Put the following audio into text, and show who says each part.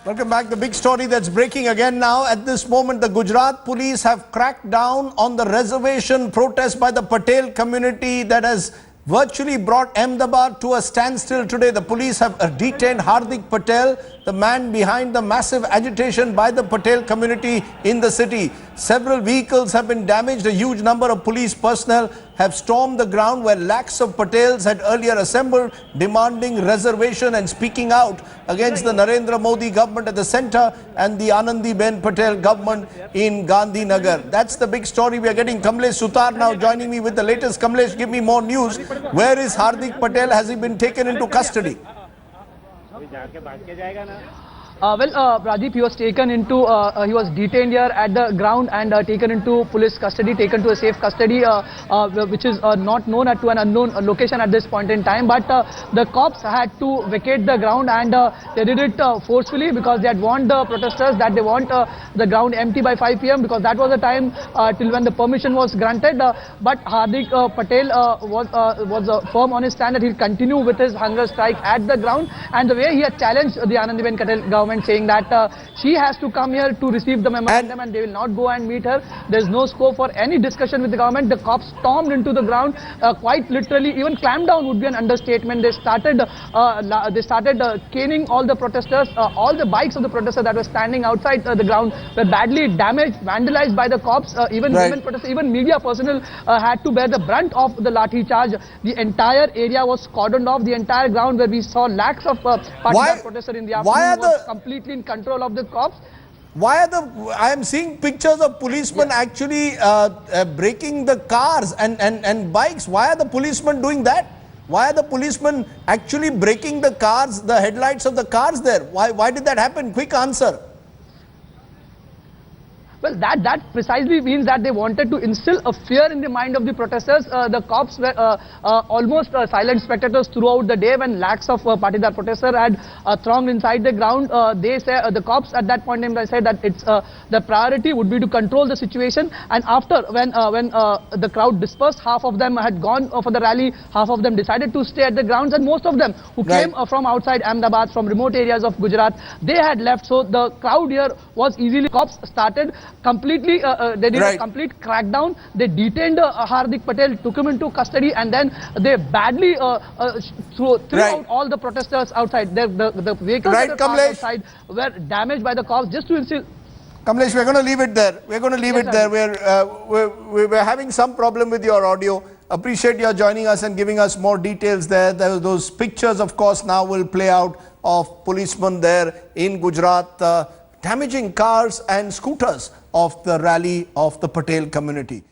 Speaker 1: Welcome back. The big story that's breaking again now. At this moment, the Gujarat police have cracked down on the reservation protest by the Patel community that has virtually brought Ahmedabad to a standstill today. The police have detained Hardik Patel, the man behind the massive agitation by the Patel community in the city. Several vehicles have been damaged. A huge number of police personnel have stormed the ground where lakhs of Patels had earlier assembled, demanding reservation and speaking out against the Narendra Modi government at the centre and the Anandiben Patel government in Gandhinagar. That's the big story. We are getting Kamlesh Sutar now joining me with the latest. Kamlesh, give me more news. Where is Hardik Patel? Has he been taken into custody?
Speaker 2: Rajiv, he was taken into, he was detained here at the ground and taken into police custody, taken to a safe custody, which is not known to an unknown location at this point in time. But the cops had to vacate the ground and they did it forcefully because they had warned the protesters that they want the ground empty by 5 p.m. because that was the time till when the permission was granted. But Hardik Patel was firm on his stand that he'll continue with his hunger strike at the ground, and the way he had challenged the Anandiben Patel government, saying that she has to come here to receive the memorandum and they will not go and meet her. There is no scope for any discussion with the government. The cops stormed into the ground, quite literally. Even clamp down would be an understatement. They started caning all the protesters. All the bikes of the protesters that were standing outside the ground were badly damaged, vandalized by the cops. Even women protesters, even media personnel had to bear the brunt of the lathi charge. The entire area was cordoned off. The entire ground where we saw lakhs of protesters in the afternoon was completely in control of the cops.
Speaker 1: Why are I am seeing pictures of policemen actually breaking the cars and bikes. Why are the policemen doing that? Why are the policemen actually breaking the cars, the headlights of the cars there? Why did that happen? Quick answer.
Speaker 2: Well, that precisely means that they wanted to instill a fear in the mind of the protesters. The cops were almost silent spectators throughout the day when lakhs of Patidar protesters had thronged inside the ground. They say the cops at that point in time said that it's the priority would be to control the situation. And after when the crowd dispersed, half of them had gone for the rally, half of them decided to stay at the grounds, and most of them who came from outside Ahmedabad, from remote areas of Gujarat, they had left. So the crowd here was easily. Cops started completely, they did a complete crackdown. They detained Hardik Patel, took him into custody, and then they badly threw out all the protesters outside. The vehicles that were outside were damaged by the cops just to instill.
Speaker 1: Kamlesh, we're going to leave it there. We're going to leave it there. We're having some problem with your audio. Appreciate your joining us and giving us more details there. Those pictures, of course, now will play out of policemen there in Gujarat damaging cars and scooters of the rally of the Patel community.